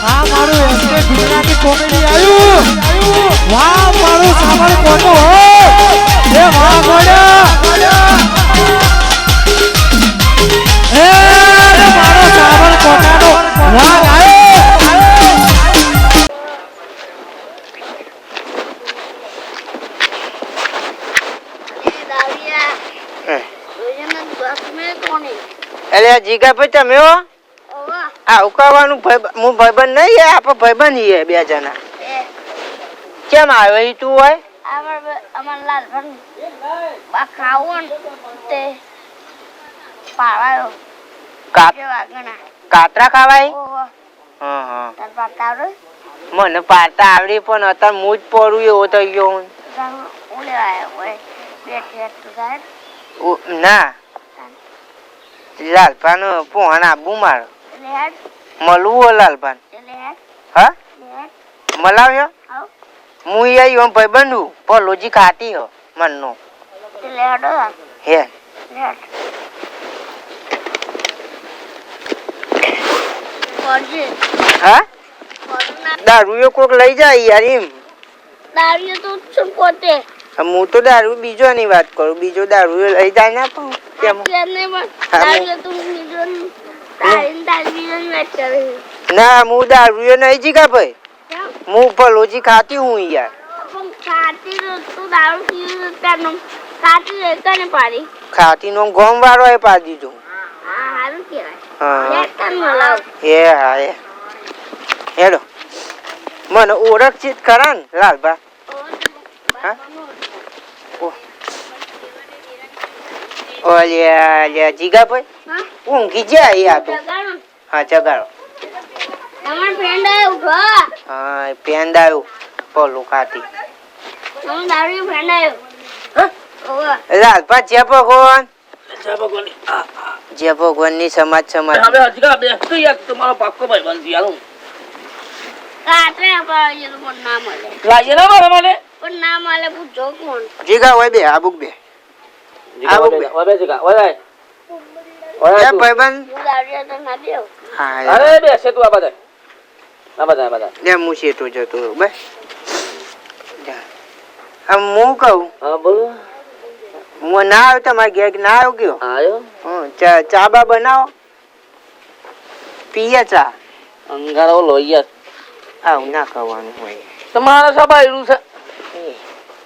આ મારું SK Gujarati comedy આવ્યું વાહ મારું સાંભળ કોનો હો એ વાહ ગોડા એ મારો સાંભળ કોટાનો વાહ આવ્યો અલ્યા જીગા ભાઈ તમે હો આ ઉકાવાનું હું ભાઈબંધ નહીં આપણે ભાઈબંધ છીએ બે જણા કેમ આવ્યો ઈ તું હોય અમાર લાલ ભાઈ બા ખાવું તે પાવાયો કાતરા ખાવાય ઓહો હા હા તાર પાતા આવડે મને પાડતા આવડી પણ અત્યારે હું જ પડું એવો થઈ ગયો હું ઓલે આયો હોય બે ઠેટ તો થાય ના લાલપાન પોહણ આબુ મારો એટલે હેડ મળવું હો લાલપાન એટલે હેડ હા હેડ મલાવ્યો આવ હું આવ્યો ભાઈબંધ પલોજી ખાતી હો મનનો એટલે હેડ હે હેડ કોજી હા કોના દારૂ કોક લઈ જાય યાર એમ દારૂ તો છું પોતે હું તો દારૂ બીજો ની વાત કરું બીજો દારૂ લઈ જાય ના પણ કેમ કેને પણ દારૂ તો બીજો દારૂ વાત કરે ના હું દારૂ નહીં જીગા ભાઈ હું પલોજી ખાતી હું યાર પણ ખાતી તો દારૂ પીવું ત્યારનું ખાતી એકને પાડી ખાતી નો ગોમ વાળો એ પાડી દીધું હા સારું કહેવાય હા એકને મલાવ એ હા એ હેલો મને ઓળખીત ખરા ને લાલભા હા ઓલ્યા જીગા ભાઈ હા ઊંઘી જાય યાર તું જગાડો હા જગાડો તમાર ફ્રેન્ડ આયો ઉઠો હા પેન દાયું પલો ખાતી તમાર દારૂ ફ્રેન્ડ આયો હા ઓવા લાલભા જય ભગવાન જય ભગવાન ની સમાજ સમાજ હવે હજી બેસતો યાર તમારો પાક્કો ભાઈ બનતી આવું રાત્રે આપણે પણ ના મળે લાગે ના મારા મને પણ ના મળે પૂછો કોણ જીગા હોય બે આબુક બે ઓબે જીગા ઓય એ ભાઈબંધ હું દારૂ તો ના દેવ હા અરે બેસે તું આ બધા લે હું શેઠો જતો બે હું કહું હા બોલો હું ના આવ્યો તમારે ઘેર ના આવ્યો ગયો આયો ચા બા બનાવો પીએ ચા અંગારો લોઈયા આવું ના ખાવાનું હોય તમારા સા બાયરું છે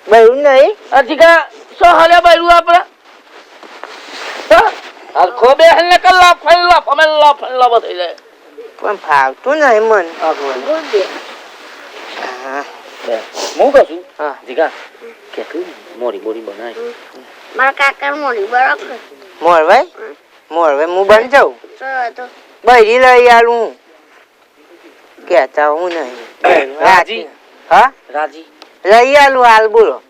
બરું નહીં આ જીગા સો હાલે બાયરું આપણે આ ખોબે હલને કલ્લા ફલ્લા બધી જાય પણ ફાવતું નહીં મન બોલ દે હા હું કહું છું હા જીગા કેટલું મોરી બોરી બનાય મારા કાકા મોડી બરાબર મોરભાઈ હું બની જાઉં તો બૈરી લઈ આલું કેતા હું નહીં રાજી હા રાજી લઈ આલું હાલ બોલો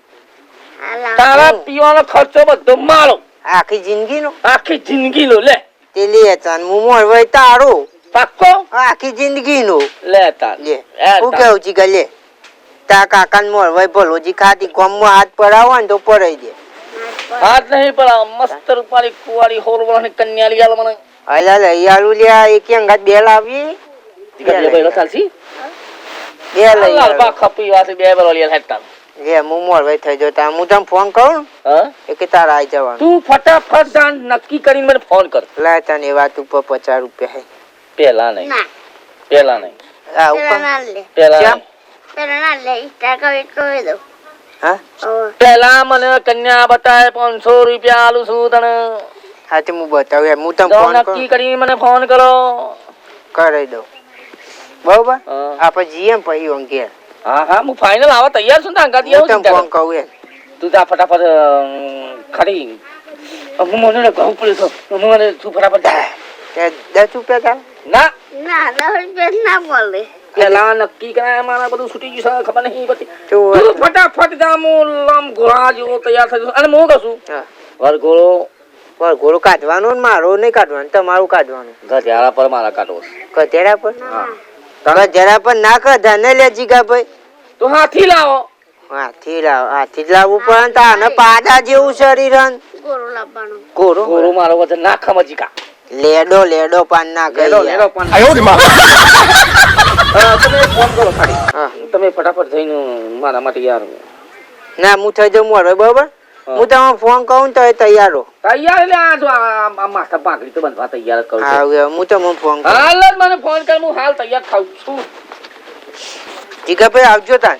તારા પીવાનો ખર્ચો બધો મારો આખી જિંદગી નો આખી જિંદગી નો લે તે લે તાન હું મોરભાઈ તારો પાક્કો આખી જિંદગી નો લે તાર લે હું કેવું છી કે લે તા કાકા ને મોરભાઈ ભલોજી ખાતી ગમમાં હાથ પડાવો ને તો પડાઈ દે હાથ નહીં પણ મસ્ત રૂપાળી કુવારી હોરવાની કન્યા લઈ આલ મને અલા લઈ આલું લે એક અંગાત બે લાવી જીગા બે ભાઈ ચાલસી બે લઈ લાલ બા આલું ખપી વાસે બે ભાઈ લઈ હેતા લે હું મોરભાઈ થઈ જતા હું તને ફોન કરું હા એ કે તારા આવી જવાનું તું ફટાફટ જાણ નક્કી કરીને મને ફોન કર લા તને વાત ઉપર 50 રૂપિયા હે પેલા નહીં ના પેલા નહીં આ પેલા ઉપર ના લે પેલા કેમ? નહીં. પેલા ના લે ઇસ્ટા કરી તો દો હા પેલા મને કન્યા બતાય 500 રૂપિયા આલું છું તને હા તે હું બતાવું એમ હું તને તો ફોન નક્કી કરીને મને ફોન કરો કરી દઉં બરોબર હા. આપણે જઈએ પછી અંગે હા હું ફાઇનલ આવવા તૈયાર છું ને અંગાતી હું આવું તને ફોન કહું એમ તું જા ફટાફટ ખરી હું મને કહું પડે તો મને તું ફટાફટ જા. તે 10 રૂપિયા ચાલ ના ના 10 રૂપિયા ના બોલે પેલા નક્કી કરાય મારા બધું છૂટી ગયું છે ખબર નહીં બધી તો તું ફટાફટ જા હું લમ ઘોડા જેવો તૈયાર થઈ અને હું કહું છું હા વરઘોડો ગોળો કાઢવાનો ને મારો નહીં કાઢવાનો તમારું કાઢવાનું ગધેડા પર મારા કાઢવો ગધેડા પર હા ગધેડા પર ના કાઢા ને લે જીગા ભાઈ તો હાથી લાવો હાથી જ લાવવું પડે ને આને પાડા જેવું શરીર હન. ગોરો લાવવાનો કોરો ગોળો મારો વજન ના ખમજીકા લેડો પાન ના લેડો કરી લેડો પણ ફોન કરો ખાલી. હા. તમે ફટાફટ જઈને મારા માટે યાર ના હું થઈ જાઉં મોડો બરોબર. હું તમને ફોન કહું તો એ તૈયાર રહો. તૈયાર એટલે આ જો આ માથા પાઘડી તો બનવા તૈયાર જ કરું છું. હા હું તમને ફોન કરું. હાલ જ મને ફોન કર, હું હાલ તૈયાર થાઉં છું. જીગાભાઈ આવજો તાન.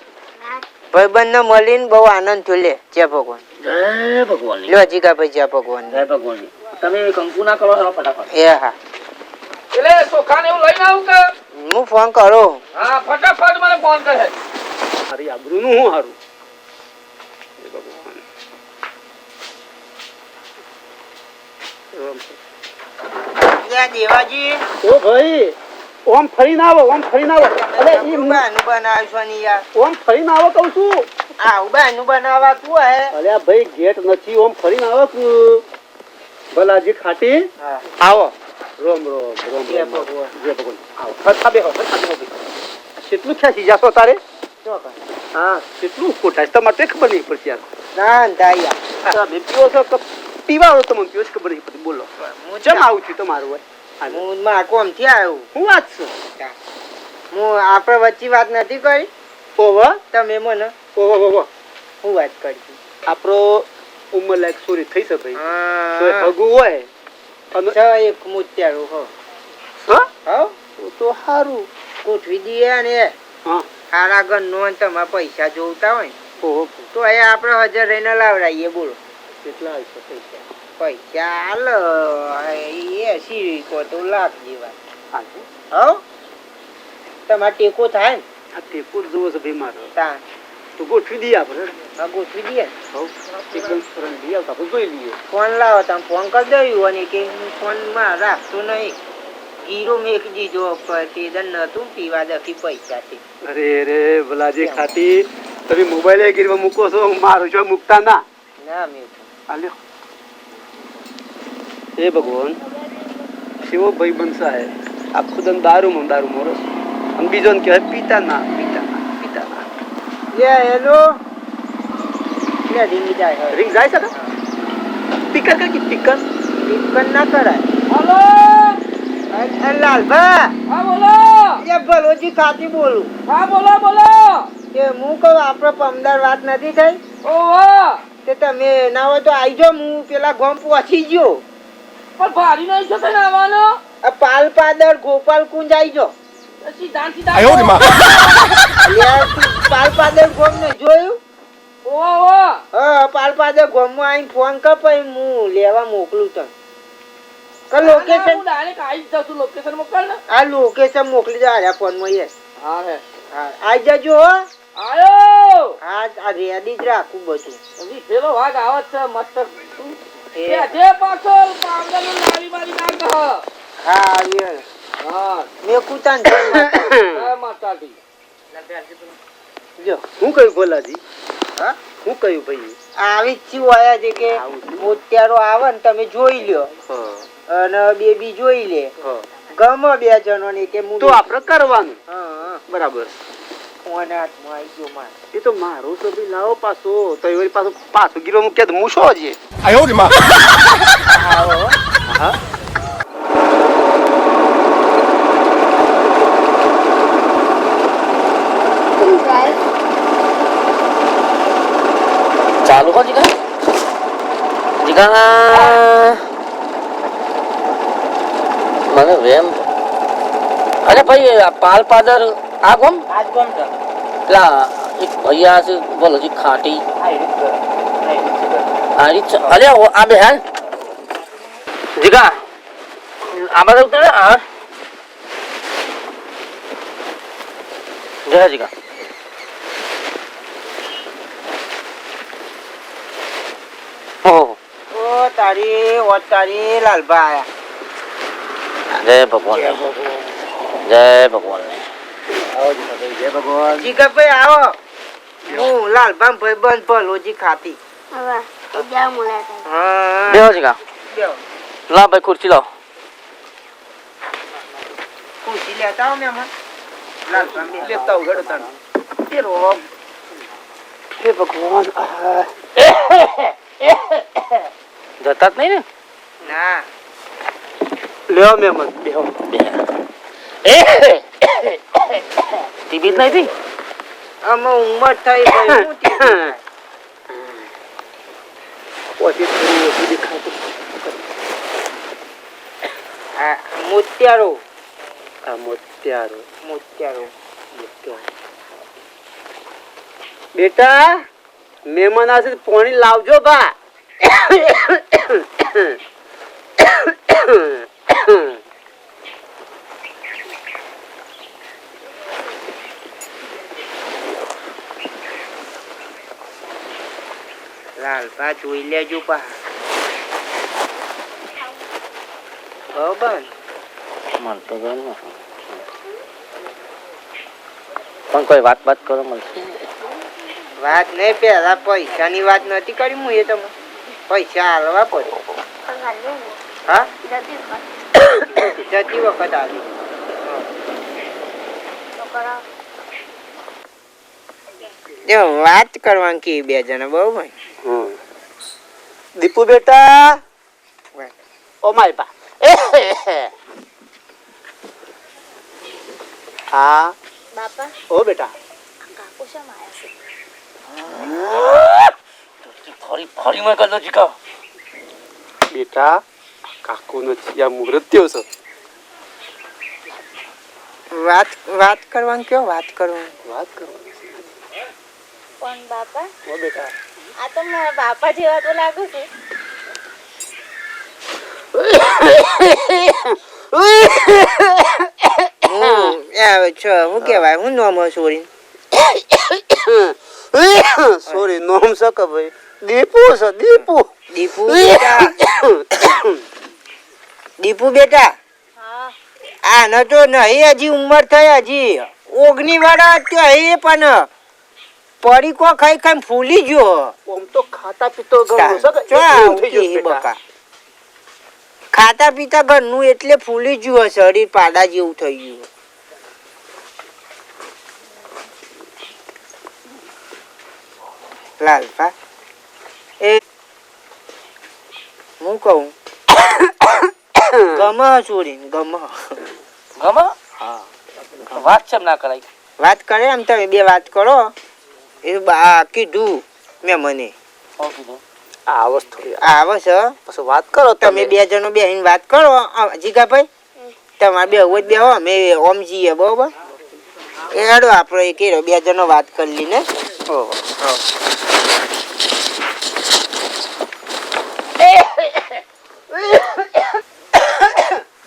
ભાઈબંધને મળીને બહુ આનંદ થયો. લે જય ભગવાન. જય ભગવાન. લો જીગાભાઈ જય ભગવાન. જય ભગવાન. તમે કંકુ ના કરો છો ફટાફટ. એ હા એટલે ચોખાને એવું લઈને આવું કે હું ફોન કરું. હા ફટાફટ મને ફોન કરે. મારી આબરૂનું હું હારું. હે ભગવાન. દેવાજી ઓ ભાઈ ઓમ ફરીને આવો, ઓમ ફરીને આવો. અરે ઈ બાનું બનાવશો ની યાર. ઓમ ફરીને આવો કહું છું. આ બાનું બનાવવા તું હે. અરે આ ભાઈ ગેટ નથી, ઓમ ફરીને આવો કે ભલાજી ખાટી. હા આવો. રોમ રોમ રોમ જય રોમ. ભગવાન. જય ભગવાન. આવો. ફરતા બેહો, ફરતા બેહો ભાઈ. કેટલું ખ્યાસી જાશો તારે? શું કર? હા કેટલું કોટાય તમારે તે ખબર નહીં પડતી યાર. ના દાયા. આ બે પીવો છો કે પીવાળો તમને પીવો છે ખબર નહીં પડતી. બોલો હું ચમ આવું છું તમારું હોય. હું મારા કોમથી આવ્યો. હું વાત છું. હું આપણે વચ્ચે વાત નથી કરી. ઓવા તમે મને ઓવા ઓવા હું વાત કરી. આપણો ઉંમર લાયક સોરી થઈ શકે તો હા હગું હોય અને છ એક મુત્યારું હો. હા હો તો સારું. ગોઠવી દઈએ અને હા હારા ગણનો તમારા પૈસા જોવતા હોય ઓહો તો એ આપણે હાજર રહીને લાવડાવીએ. બોલો કેટલા આવશે પૈસા? પૈસા હાલ 80 કો તો લાખ જેવા. આજે હો તમારે ટેકો થાય ને આ ટેકો જ જોવો છે ભાઈ મારો. તા તો ગોઠવી દઈએ આપણે. આ ગોઠવી દઈએ. હવ એકદમ સરળ લઈ આવતા આપણે જોઈ લઈએ. ફોન લાવો તમે ફોન કરી દઉં અને કે હું ફોનમાં રાખતો નહીં. ગીરો મેક દીધો તેદન નતું પીવા દખી પૈસાથી. અરે રે ભલાજી ખાતી તમે મોબાઈલ ગીરવા મૂકો છો, મારું છો મૂકતા ના. ના મેં આલ્યો હે ભગવાન શિવો ભાઈ બનસા હે આખું દમ દારૂ મોરસ અને બીજો ને કહેવાય પિતા ના પિતા ના પિતા ના. હેલો લે રીંગ જાય હવે. રિંગ જાય છે ને પિકર કે પિકર ટીકન ના કરાય. હાલો લાલભા હા બોલો. એ ભલોજી ખાતી બોલું. હા બોલો બોલો. કે હું કહું આપણે પમદાર વાત નથી થઈ ઓવા તે તમે ના હોય તો આવી જાઓ. હું પેલા ગામ પહોંચી ગયો. પણ ભારી નહીં છે ને આવવાનો. આ પાલપાદર ગોપાલ કુંજ આવી જાઓ. સીધા સીધા પાલપાદર ગામ ને જોયું? ઓવા હા પાલપાદર ગામ માં આવીને ફોન કર પછી હું લેવા મોકલું તને. લોકેશન હું ડાયરેક્ટ આવી જ જાઉં છું. લોકેશન મોકલ ને. આ લોકેશન મોકલી દે આ ફોન માં. યસ હા હે હા આવી જજો હો. આયો. હા આ રેડી જ રાખું બધું. હજી પેલો વાઘ આવત છે મસ્ત. એ જે પાછો પાવડરનું લારી મારી નાખ. હા આવ્યો. હા મેં કુતાન જય માતાજી. જો હું કહ્યું ભોલાજી? હા હું કહ્યું ભાઈ? આવી જ છું આયા છે કે આવું છે? મોતિયારો આવે ને તમે જોઈ લ્યો હા અને બેબી જોઈ લે. હા ગમે બે જણો ને કે હું તો આપણે કરવાનું. હા બરાબર. ફોન હાથમાં આવી ગયો મારે. એ તો મારો તો ભાઈ લાવો પાછો તો એ પાછો ગીરો મૂક્યા તો હું શું હજી? આવો હા ચાલુ કર જીગા. જીગા મને વેમ. અરે ભાઈ આ પાલ પાદર આ કોમ આજ કોમ છે. પેલા એક ભૈયા છે બોલો જી ખાટી આ રીત છે. અરે આ બે હાલ જીગા આ બધા ઉતરે. હા જય જીગા. ઓ તારી લાલભા આયા. જય ભગવાન જય ભગવાન. આવો જી ભાઈ જય ભગવાન. જીગરભાઈ આવો. હું લાલભા ભાઈબંધ ભલોજી ખાતી. હવે એ જા મુલાકાત. હા બેહો જીગા. બેહો. લા ભાઈ ખુરશી લાવ. ખુશી લેતા આવો મહેમાન. લાલભા બે. લેતા આવું હેડો તાણ. એ રોમ. હે ભગવાન. જતા જ નહીં ને. ના લેવો મહેમાન બેહો. બે ટીબી નહીં હતી અમે ઉંમર થઈ ભાઈ હું ટીબી થાય? પછી થોડું ઓછું દેખાતું. આ મોતિયારો આ મોતિયારો મોતિયારો બેટા મહેમાન આવશે તો પાણી લાવજો બા. લાલભા જોઈ લેજો પા બરોબર મન તો ગયું ને. પણ કોઈ વાત કરો મળશે વાત નહીં પેલા પૈસાની વાત નથી કરી હું એ તમે પૈસા હાલવા પડે હા જતી વખત આવી જો વાત કરવાની કે બે જણા બરોબર દીપુ બેટા ઓ માય બા. હા બાપા ઓ બેટા કાકુ શા માયા છે ફરી મેં કરતો જીકા બેટા કાકુ નથી આ મુહૂર્ત્યો છે. વાત કરવાની કયો વાત કરવાની વાત કરો પણ બાપા ઓ બેટા આ તો મારા બાપા જેવા તો લાગુ છે. શું કેવાય હું નામ સોરી સોરી નોમ છે કે ભાઈ દીપુ છે દીપુ. દીપુ બેટા દીપુ બેટા હા આને તો નહીં હજી ઉંમર થઈ હજી 19 વાળા એ પણ પડીકો ખાઈ ખાઈ ફૂલી ગયો આમ તો ખાતા પીતો ઘણો છે કે ચો એકલું થઈ ગયું આવું બેટા. બકા. ખાતા પીતા ઘરનું એટલે ફૂલી ગયું શરીર પાડા જેવું થઈ ગયું લાલપા એ હું કહું ગમ ચોરી ગમ ગમા વાત છે ના કરાય વાત કરે એમ તમે બે વાત કરો એ કીધું મેં મને શું કીધું આ વસ્તુ આવે છે પછી વાત કરો તમે બે જણો બેહીને વાત કરો જીગાભાઈ તમારે બે હોય બે હો અમે ઓમ જઈએ બરોબર એ હેડો આપણે એ કર્યો બે જણો વાત કરી લઈને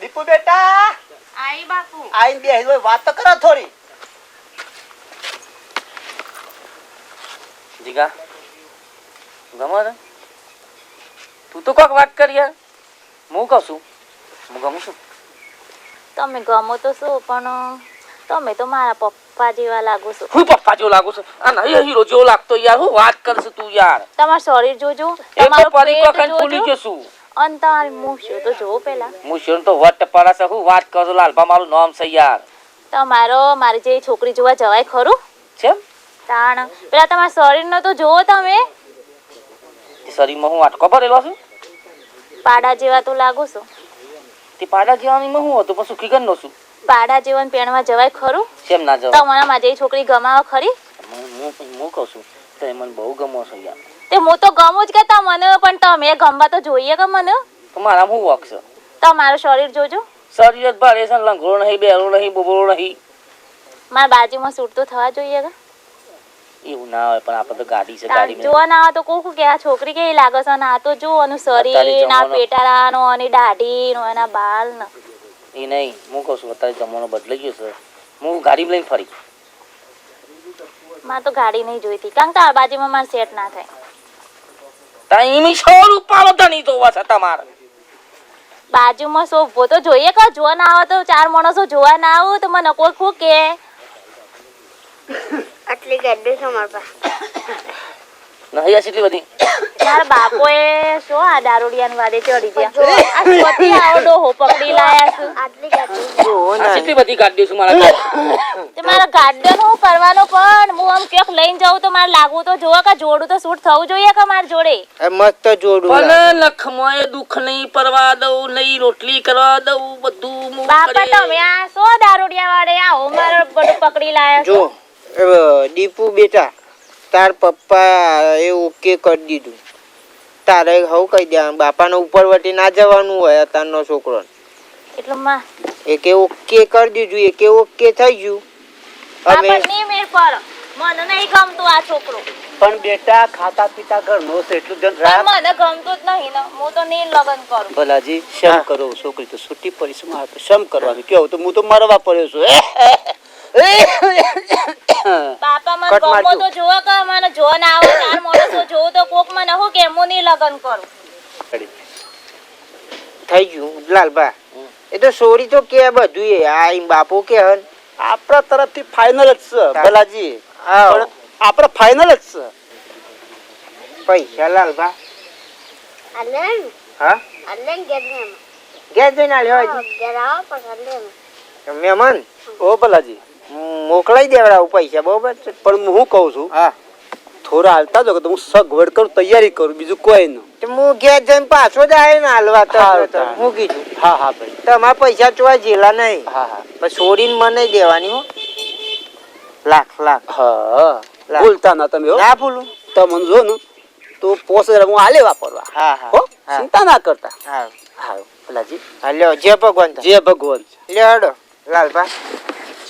દીપુ બેટા આઈ બાપુ આઈને બે હોય વાત તો કરો થોડી. જીગા ગમા રે તું તો કોક વાત કરી યાર હું કહું છું હું ગમું છું તમે ગમો તો શું પણ તમે તો મારા પપ્પા જેવા લાગો છો. હું પપ્પા જેવો લાગુ છું આ નહીં હીરો જેવો લાગતો યાર હું વાત કરશું તું યાર તમારું શરીર જોજો એ તો તમારું પરી પેટ કોકન ફૂલી જોજો ગયો છું અને તમારી મૂછો તો જોવો પેલા. હું શેર તો વટ પડા છે હું વાત કરું લાલભા મારું નામ છે યાર મારી જે છોકરી જોવા જવાય ખરું છે તાણ પેલા તમારા શરીરનો તો જોવો તમે શરીરમાં હું આટકો ભરેલો છું પાડા જેવા તો લાગો છો. તે પાડા જેવાનીમાં હું હતું પણ સુખી ગન નો છું પાડા જેવાને પેણવા જવાય ખરું કેમ ના જવાય તમારા જે છોકરી ગમાવો ખરી હું કહું છું તે મને બહુ ગમો છો યાર તે હું તો ગમું જ કે તમને પણ તમે ગમવા તો જોઈએ કે મને તો મારા હું વક છે તમારું શરીર જોજો શરીર જ ભારે છે લંગડો નહીં બેરો નહીં બોબડો નહીં મારા બાજુમાં સૂટ તો થવા જોઈએ કે એવું ના હોય પણ આપણે તો ગાડી છે તાર ગાડી જોવા ના આવે તો કોક કે આ છોકરી કેવી લાગે છે અને આ તો જો એનું શરીર ના પેટારાનો અને દાઢીનો એના બાલ ને એ નહીં હું કહું છું અત્યારે જમવાનો બદલાઈ ગયો છે હું ગાડીમાં લઈને ફરી મારે તો ગાડી નહીં જોઈતી કારણ કે આ બાજુમાં મારે સેટ ના થાય ટાઈમી 100 રૂપિયા તો નહીં તો was તમારે બાજુમાં સોફો તો જોઈએ કે જોવા ના આવે તો ચાર માણસો જોવા ના આવું તો મને કોઈ ખું કે આટલી ગાડી છે મારા પાસે. નહીં આ કેટલી બધી મારા બાપોએ શું આ દારૂડિયાની વાદે ચડી ગયા આ સ્વતી આવડો હો પકડી લાયા છે આટલી ગાડી જોવો આ ને કેટલી બધી ગાડીઓ છે મારા ઘરે. તે મારા ગાર્ડન હું કરવાનો પણ હું આમ ક્યાંક લઈને જાઉં તો મારે લાગવું તો જોવે કે જોડું તો શૂટ થવું જોઈએ કે માર જોડે. એ મસ્ત જોડું લાગે. પણ લખમોય દુઃખ નહીં પડવા દઉં નહીં રોટલી કરવા દઉં બધું હું બાપા કરે. તમે આ સો દારૂડિયા વાળે આવો મારે બધું પકડી લાયા જો છો. દીપુ બેટા તાર પપ્પા એ ઓકે કરી દીધું. તારે હવ કહી દે બાપાને ઉપર વટી ના જવાનું હોય અત્યારનો છોકરો. એટલે માં એકે ઓકે કરી દીધું એકે ઓકે થઈ ગયું. અમે બાપા ની મેર પર મને નહીં ગમતું આ છોકરો. પણ બેટા ખાતા પીતા ઘરનો છે એટલું ધ્યાન રાખ. પણ મને ગમતું જ નહીં ને હું તો નહીં લગન કરું. ભલાજી શમ કરો છોકરી તો છૂટી પડીશ મારે તો શમ કરવાનું કેવું તો હું તો મરવા પડ્યો છું. બાપા મને કટ ગમો મારજો. તો જોવો કે મને જો ના આવે ચાર માણસો જોવું તો કોક મને હું કે હું નહીં લગન કરું. થઈ ગયું લાલબા. એ તો સોરી તો કે બધું એ આ ઈ બાપુ કે હન આપણા તરફથી ફાઇનલ જ છે ભલાજી. આવ. પણ આપણે ફાઇનલ જ છે. પૈસા લાલબા. અલેન હા અલેન ગેરને ઘેર જઈને આલ્યો હજી. ગેરાવ પર અલેન મહેમાન ઓ ભલાજી મોકલાઈ દેવડાવું પૈસા બરોબર છે? પણ હું શું કહું છું હા થોડા હાલતા જો કે તો હું સગવડ કરું તૈયારી કરું બીજું કોઈ નહીં. તો હું ઘેર જઈને પાછો જ આવ્યો ને હાલવા હારું, તો હારું. હું કીધું હા હા ભાઈ તમારા પૈસા ચોવા જેલા નહીં. હા હા પણ છોડીને મને દેવાની હો. લાખ લાખ હા લા. ભૂલતા ના તમે હો. ના ભૂલું. તમને જો ને તો પોસે હું આલે વાપરવા. હા હા હો હા ચિંતા ના કરતા. હા હા ભલાજી હા લ્યો જે ભગવાન થાય. જય ભગવાન. લ્યો હડો લાલભા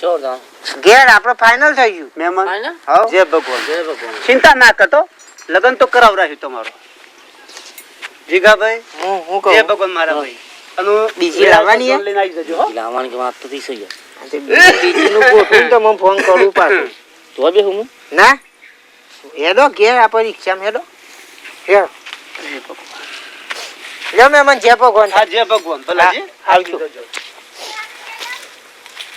ચોર જાણ. ઘેર આપણે ફાઇનલ થઈ ગયું. મહેમાન ફાઇનલ? હવ જય ભગવાન. જય ભગવાન. ચિંતા ના કરતો લગન તો કરાવરાયું તમારો. જીગાભાઈ હું જય કહું ભગવાન મારા ભાઈ. અને બીજી લાવવાની હે? લઈને આવી જજો હો. લાવવાની વાત તો થઈ ગઈ. બીજીનું ગોઠવું તો મને ફોન કરું પાછું. તો બે હું ના હેડો ઘેર આપણે રિક્ષામાં હેડો. હેડો લ્યો મહેમાન જય ભગવાન. હા જય ભગવાન ભલાજી હા, આવજો. આવજો.